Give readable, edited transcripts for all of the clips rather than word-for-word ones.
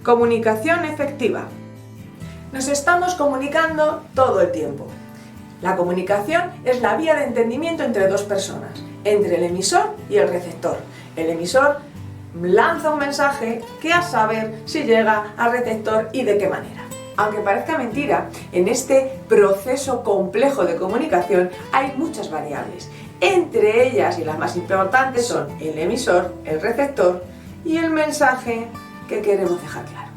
Comunicación efectiva. Nos estamos comunicando todo el tiempo. La comunicación es la vía de entendimiento entre dos personas, entre el emisor y el receptor. El emisor lanza un mensaje que a saber si llega al receptor y de qué manera. Aunque parezca mentira, en este proceso complejo de comunicación hay muchas variables. Entre ellas, y las más importantes, son el emisor, el receptor y el mensaje que queremos dejar claro.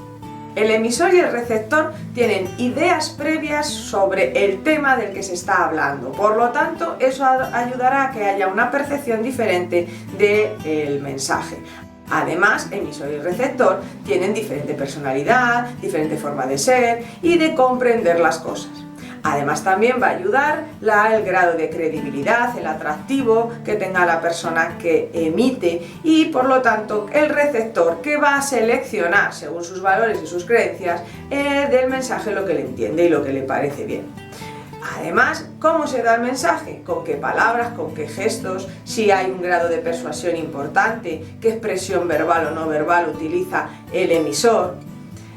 El emisor y el receptor tienen ideas previas sobre el tema del que se está hablando. Por lo tanto, eso ayudará a que haya una percepción diferente del mensaje. Además, emisor y receptor tienen diferente personalidad, diferente forma de ser y de comprender las cosas. Además, también va a ayudar el grado de credibilidad, el atractivo que tenga la persona que emite y, por lo tanto, el receptor que va a seleccionar, según sus valores y sus creencias, del mensaje lo que le entiende y lo que le parece bien. Además, ¿cómo se da el mensaje? ¿Con qué palabras? ¿Con qué gestos? Si hay un grado de persuasión importante, ¿qué expresión verbal o no verbal utiliza el emisor?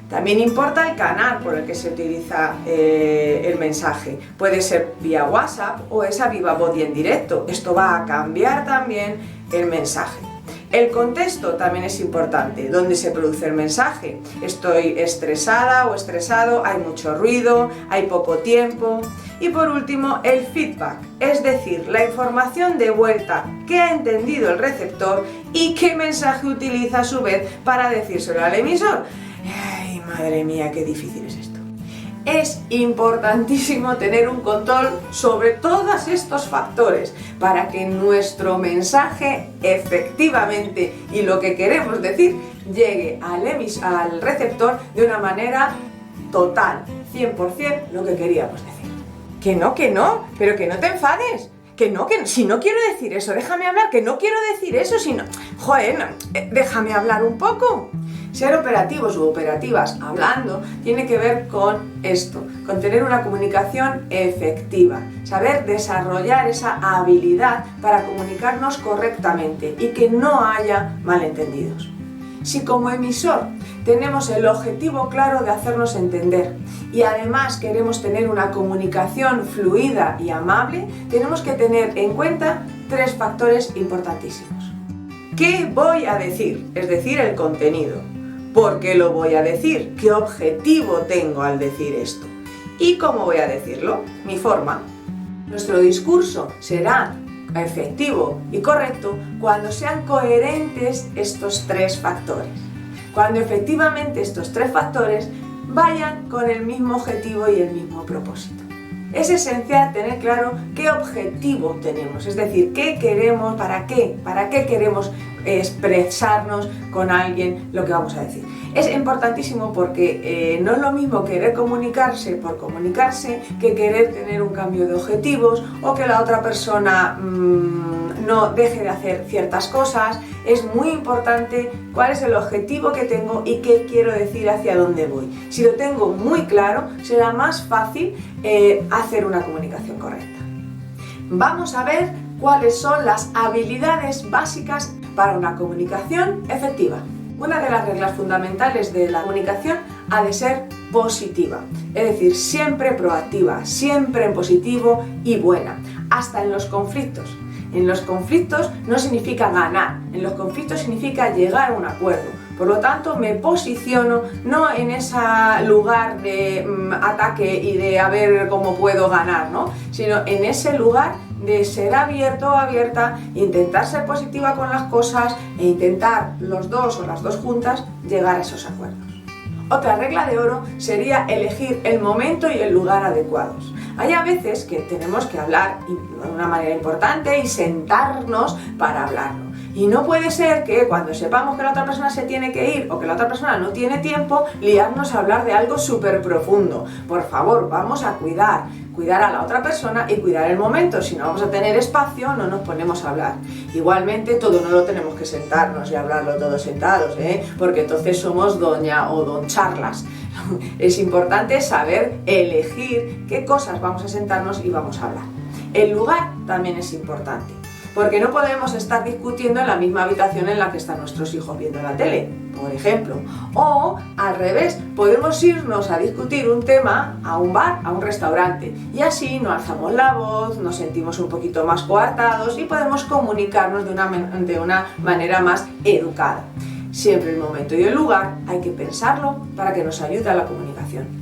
También importa el canal por el que se utiliza el mensaje. Puede ser vía WhatsApp o esa viva voz y en directo. Esto va a cambiar también el mensaje. El contexto también es importante. ¿Dónde se produce el mensaje? Estoy estresada o estresado, hay mucho ruido, hay poco tiempo. Y por último, el feedback, es decir, la información de vuelta que ha entendido el receptor y qué mensaje utiliza a su vez para decírselo al emisor. ¡Ay, madre mía, qué difícil es esto! Es importantísimo tener un control sobre todos estos factores para que nuestro mensaje efectivamente y lo que queremos decir llegue al receptor de una manera total, 100% lo que queríamos decir. Que no, pero que no te enfades. Que si no quiero decir eso, déjame hablar, que no quiero decir eso, si no... Joder, déjame hablar un poco. Ser operativos u operativas hablando tiene que ver con esto, con tener una comunicación efectiva, saber desarrollar esa habilidad para comunicarnos correctamente y que no haya malentendidos. Si como emisor tenemos el objetivo claro de hacernos entender y además queremos tener una comunicación fluida y amable, tenemos que tener en cuenta tres factores importantísimos. ¿Qué voy a decir? Es decir, el contenido. ¿Por qué lo voy a decir? ¿Qué objetivo tengo al decir esto? ¿Y cómo voy a decirlo? Mi forma. Nuestro discurso será efectivo y correcto cuando sean coherentes estos tres factores. Cuando efectivamente estos tres factores vayan con el mismo objetivo y el mismo propósito. Es esencial tener claro qué objetivo tenemos, es decir, qué queremos, para qué queremos expresarnos con alguien lo que vamos a decir. Es importantísimo porque no es lo mismo querer comunicarse por comunicarse que querer tener un cambio de objetivos o que la otra persona no deje de hacer ciertas cosas. Es muy importante cuál es el objetivo que tengo y qué quiero decir, hacia dónde voy. Si lo tengo muy claro, será más fácil hacer una comunicación correcta. Vamos a ver cuáles son las habilidades básicas para una comunicación efectiva. Una de las reglas fundamentales de la comunicación ha de ser positiva, es decir, siempre proactiva, siempre en positivo y buena, hasta en los conflictos. En los conflictos no significa ganar, en los conflictos significa llegar a un acuerdo. Por lo tanto, me posiciono no en ese lugar de ataque y de a ver cómo puedo ganar, ¿no? Sino en ese lugar de ser abierto o abierta, intentar ser positiva con las cosas e intentar los dos o las dos juntas llegar a esos acuerdos. Otra regla de oro sería elegir el momento y el lugar adecuados. Hay a veces que tenemos que hablar de una manera importante y sentarnos para hablarlo. Y no puede ser que cuando sepamos que la otra persona se tiene que ir o que la otra persona no tiene tiempo, liarnos a hablar de algo súper profundo. Por favor, vamos a cuidar a la otra persona y cuidar el momento. Si no vamos a tener espacio, no nos ponemos a hablar. Igualmente, todo no lo tenemos que sentarnos y hablarlo todos sentados, porque entonces somos doña o don charlas. Es importante saber elegir qué cosas vamos a sentarnos y vamos a hablar. El lugar también es importante. porque no podemos estar discutiendo en la misma habitación en la que están nuestros hijos viendo la tele, por ejemplo. O al revés, podemos irnos a discutir un tema a un bar, a un restaurante, y así no alzamos la voz, nos sentimos un poquito más coartados y podemos comunicarnos de una manera más educada. Siempre el momento y el lugar hay que pensarlo para que nos ayude a la comunicación.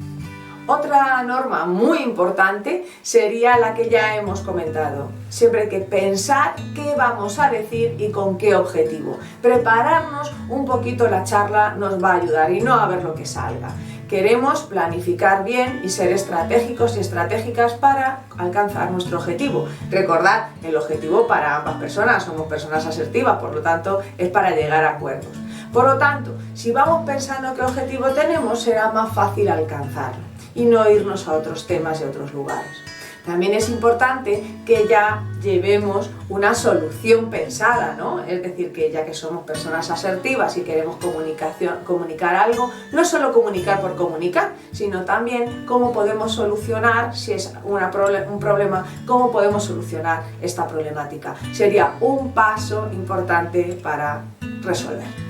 Otra norma muy importante sería la que ya hemos comentado. Siempre hay que pensar qué vamos a decir y con qué objetivo. Prepararnos un poquito la charla nos va a ayudar y no a ver lo que salga. Queremos planificar bien y ser estratégicos y estratégicas para alcanzar nuestro objetivo. Recordad, el objetivo para ambas personas, somos personas asertivas, por lo tanto es para llegar a acuerdos. Por lo tanto, si vamos pensando qué objetivo tenemos, será más fácil alcanzarlo y no irnos a otros temas y a otros lugares. También es importante que ya llevemos una solución pensada, ¿no? Es decir, que ya que somos personas asertivas y queremos comunicar algo, no solo comunicar por comunicar, sino también cómo podemos solucionar, si es un problema, cómo podemos solucionar esta problemática. Sería un paso importante para resolver.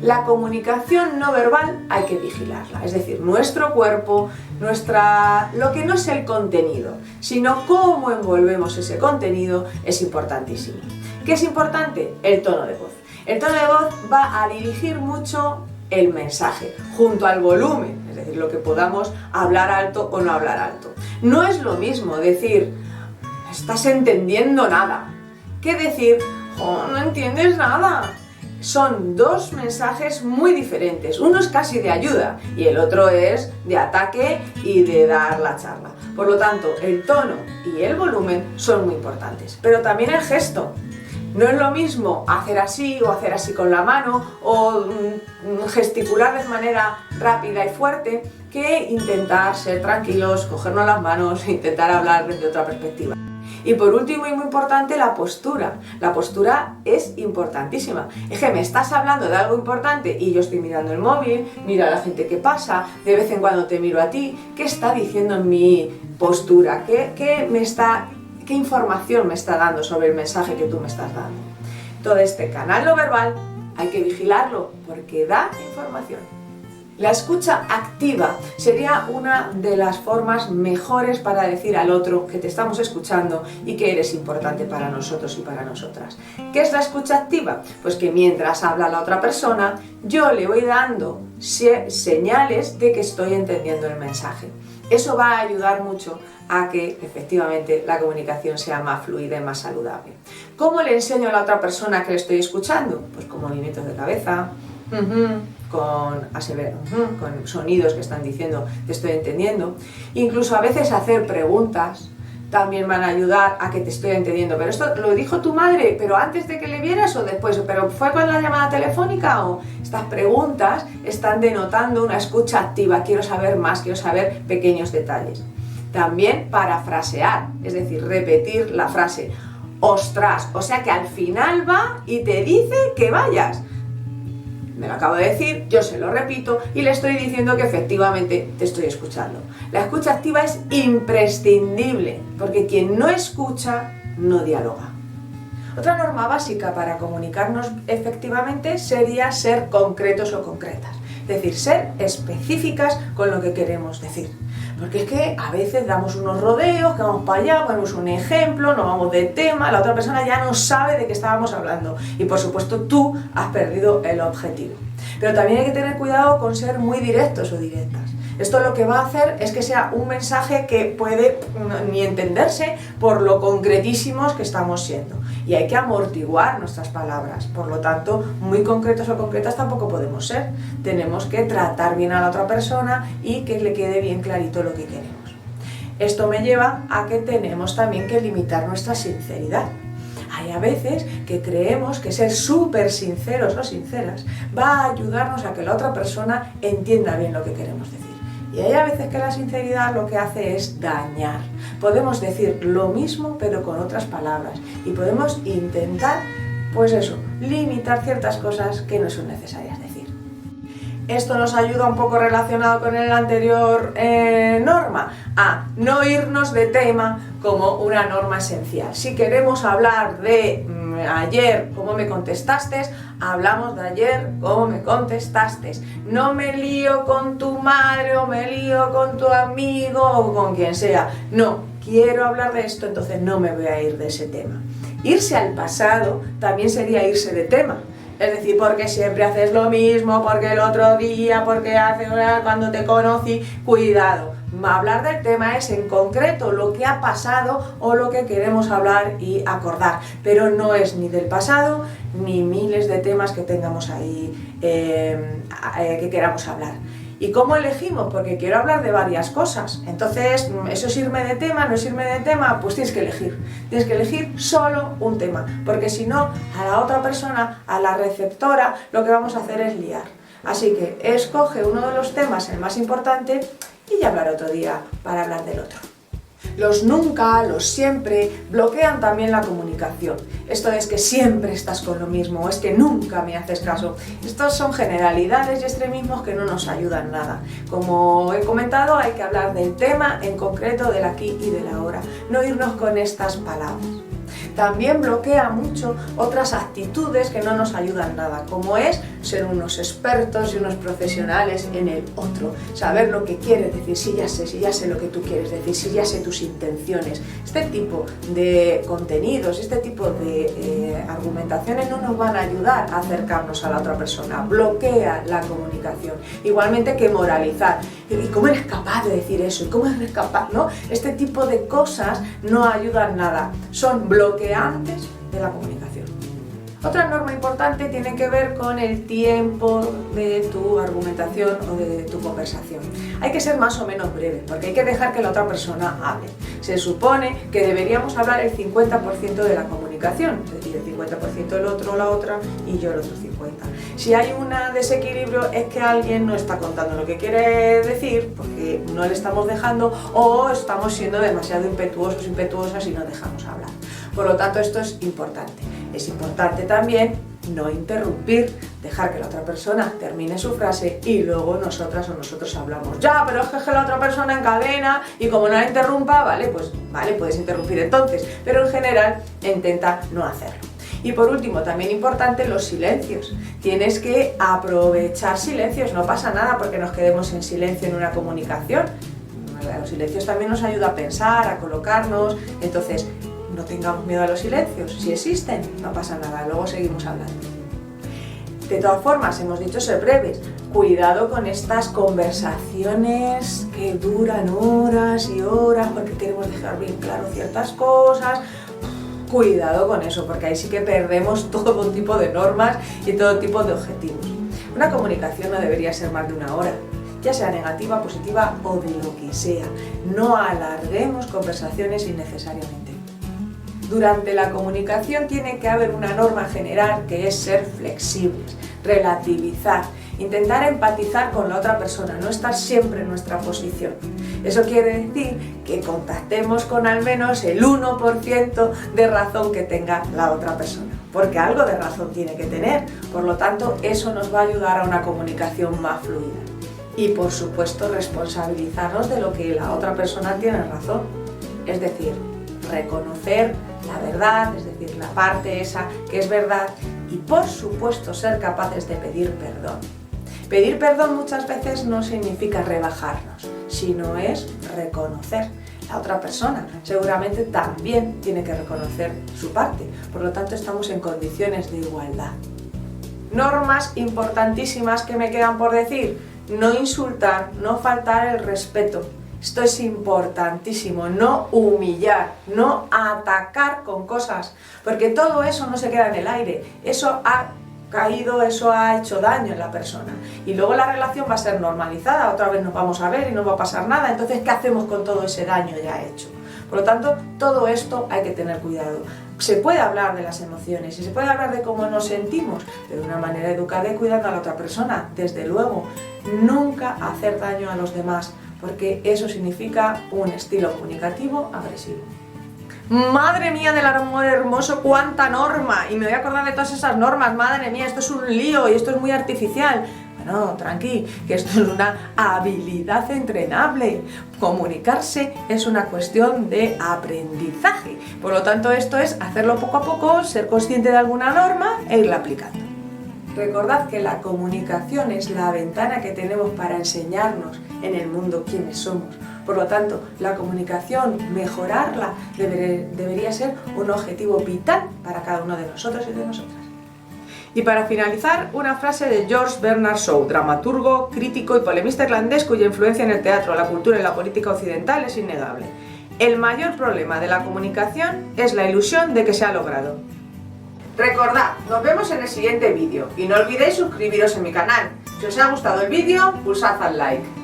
La comunicación no verbal hay que vigilarla, es decir, nuestro cuerpo, lo que no es el contenido, sino cómo envolvemos ese contenido es importantísimo. ¿Qué es importante? El tono de voz. El tono de voz va a dirigir mucho el mensaje, junto al volumen, es decir, lo que podamos hablar alto o no hablar alto. No es lo mismo decir, no estás entendiendo nada, que decir, oh, no entiendes nada. Son dos mensajes muy diferentes, uno es casi de ayuda y el otro es de ataque y de dar la charla. Por lo tanto, el tono y el volumen son muy importantes, pero también el gesto. No es lo mismo hacer así o hacer así con la mano o gesticular de manera rápida y fuerte que intentar ser tranquilos, cogernos las manos e intentar hablar desde otra perspectiva. Y por último y muy importante, la postura. La postura es importantísima. Es que me estás hablando de algo importante y yo estoy mirando el móvil, miro a la gente que pasa, de vez en cuando te miro a ti. ¿Qué está diciendo en mi postura? ¿Qué información me está dando sobre el mensaje que tú me estás dando? Todo este canal no verbal hay que vigilarlo porque da información. La escucha activa sería una de las formas mejores para decir al otro que te estamos escuchando y que eres importante para nosotros y para nosotras. ¿Qué es la escucha activa? Pues que mientras habla la otra persona, yo le voy dando señales de que estoy entendiendo el mensaje. Eso va a ayudar mucho a que efectivamente la comunicación sea más fluida y más saludable. ¿Cómo le enseño a la otra persona que le estoy escuchando? Pues con movimientos de cabeza, con sonidos que están diciendo te estoy entendiendo. Incluso a veces hacer preguntas también van a ayudar a que te estoy entendiendo. Pero esto lo dijo tu madre, pero antes de que le vieras o después, pero fue con la llamada telefónica o estas preguntas están denotando una escucha activa. Quiero saber más, quiero saber pequeños detalles. También parafrasear, es decir, repetir la frase ostras, o sea que al final va y te dice que vayas. Me lo acabo de decir, yo se lo repito y le estoy diciendo que efectivamente te estoy escuchando. La escucha activa es imprescindible porque quien no escucha no dialoga. Otra norma básica para comunicarnos efectivamente sería ser concretos o concretas, es decir, ser específicas con lo que queremos decir. Porque es que a veces damos unos rodeos, que vamos para allá, ponemos un ejemplo, nos vamos de tema, la otra persona ya no sabe de qué estábamos hablando y por supuesto tú has perdido el objetivo. Pero también hay que tener cuidado con ser muy directos o directas. Esto lo que va a hacer es que sea un mensaje que puede ni entenderse por lo concretísimos que estamos siendo. Y hay que amortiguar nuestras palabras, por lo tanto, muy concretos o concretas tampoco podemos ser. Tenemos que tratar bien a la otra persona y que le quede bien clarito lo que queremos. Esto me lleva a que tenemos también que limitar nuestra sinceridad. Hay a veces que creemos que ser súper sinceros o sinceras va a ayudarnos a que la otra persona entienda bien lo que queremos decir. Y hay a veces que la sinceridad lo que hace es dañar. Podemos decir lo mismo pero con otras palabras y podemos intentar, pues eso, limitar ciertas cosas que no son necesarias decir. Esto nos ayuda un poco relacionado con el anterior norma, a no irnos de tema como una norma esencial. Si queremos hablar de ayer, ¿cómo me contestaste? Hablamos de ayer, ¿cómo me contestaste? No me lío con tu madre o me lío con tu amigo o con quien sea. No, quiero hablar de esto, entonces no me voy a ir de ese tema. Irse al pasado también sería irse de tema. Es decir, porque siempre haces lo mismo, porque el otro día, porque hace cuando te conocí, cuidado. Hablar del tema es en concreto lo que ha pasado o lo que queremos hablar y acordar, pero no es ni del pasado ni miles de temas que tengamos ahí que queramos hablar. ¿Y cómo elegimos? Porque quiero hablar de varias cosas. Entonces, ¿eso es irme de tema? ¿No es irme de tema? Pues tienes que elegir. Tienes que elegir solo un tema. Porque si no, a la otra persona, a la receptora, lo que vamos a hacer es liar. Así que escoge uno de los temas, el más importante, y ya hablaré otro día para hablar del otro. Los nunca, los siempre, bloquean también la comunicación. Esto es que siempre estás con lo mismo, o es que nunca me haces caso. Estos son generalidades y extremismos que no nos ayudan nada. Como he comentado, hay que hablar del tema en concreto, del aquí y del ahora, no irnos con estas palabras. También bloquea mucho otras actitudes que no nos ayudan nada, como es ser unos expertos y unos profesionales en el otro, saber lo que quieres decir, si ya sé lo que tú quieres decir, si ya sé tus intenciones. Este tipo de contenidos, este tipo de argumentaciones no nos van a ayudar a acercarnos a la otra persona, bloquea la comunicación. Igualmente que moralizar. ¿Y cómo eres capaz de decir eso? ¿Y cómo eres capaz? ¿No? Este tipo de cosas no ayudan nada, son bloqueantes de la comunicación. Otra norma importante tiene que ver con el tiempo de tu argumentación o de tu conversación. Hay que ser más o menos breve, porque hay que dejar que la otra persona hable. Se supone que deberíamos hablar el 50% de la comunicación, es decir, el 50% el otro o la otra y yo el otro 50%. Si hay un desequilibrio es que alguien no está contando lo que quiere decir, porque no le estamos dejando o estamos siendo demasiado impetuosos, impetuosas y no dejamos hablar. Por lo tanto, esto es importante. Es importante también no interrumpir, dejar que la otra persona termine su frase y luego nosotras o nosotros hablamos. Ya, pero es que la otra persona encadena y como no la interrumpa, vale, puedes interrumpir entonces, pero en general intenta no hacerlo. Y por último, también importante, los silencios. Tienes que aprovechar silencios, no pasa nada porque nos quedemos en silencio en una comunicación. Los silencios también nos ayudan a pensar, a colocarnos, entonces no tengamos miedo a los silencios, si existen, no pasa nada, luego seguimos hablando. De todas formas, hemos dicho ser breves, cuidado con estas conversaciones que duran horas y horas porque queremos dejar bien claro ciertas cosas. Cuidado con eso, porque ahí sí que perdemos todo tipo de normas y todo tipo de objetivos. Una comunicación no debería ser más de una hora, ya sea negativa, positiva o de lo que sea. No alarguemos conversaciones innecesariamente. Durante la comunicación tiene que haber una norma general que es ser flexibles, relativizar, intentar empatizar con la otra persona, no estar siempre en nuestra posición. Eso quiere decir que contactemos con al menos el 1% de razón que tenga la otra persona, porque algo de razón tiene que tener, por lo tanto eso nos va a ayudar a una comunicación más fluida. Y por supuesto responsabilizarnos de lo que la otra persona tiene razón, es decir, reconocer la verdad, es decir, la parte esa que es verdad y por supuesto ser capaces de pedir perdón. Pedir perdón muchas veces no significa rebajarnos, sino es reconocer. La otra persona seguramente también tiene que reconocer su parte, por lo tanto estamos en condiciones de igualdad. Normas importantísimas que me quedan por decir: no insultar, no faltar el respeto. Esto es importantísimo, no humillar, no atacar con cosas, porque todo eso no se queda en el aire, eso ha caído, eso ha hecho daño en la persona y luego la relación va a ser normalizada, otra vez nos vamos a ver y no va a pasar nada, entonces ¿qué hacemos con todo ese daño ya hecho? Por lo tanto, todo esto hay que tener cuidado. Se puede hablar de las emociones y se puede hablar de cómo nos sentimos, pero de una manera educada y cuidando a la otra persona, desde luego, nunca hacer daño a los demás, porque eso significa un estilo comunicativo agresivo. Madre mía del amor hermoso, cuánta norma, y me voy a acordar de todas esas normas, madre mía, esto es un lío y esto es muy artificial. no, tranqui, que esto es una habilidad entrenable. Comunicarse es una cuestión de aprendizaje. Por lo tanto, esto es hacerlo poco a poco, ser consciente de alguna norma e irla aplicando. Recordad que la comunicación es la ventana que tenemos para enseñarnos en el mundo quiénes somos. Por lo tanto, la comunicación, mejorarla, debería ser un objetivo vital para cada uno de nosotros y de nosotras. Y para finalizar, una frase de George Bernard Shaw, dramaturgo, crítico y polemista irlandés cuya influencia en el teatro, la cultura y la política occidental es innegable. El mayor problema de la comunicación es la ilusión de que se ha logrado. Recordad, nos vemos en el siguiente vídeo y no olvidéis suscribiros a mi canal. Si os ha gustado el vídeo, pulsad al like.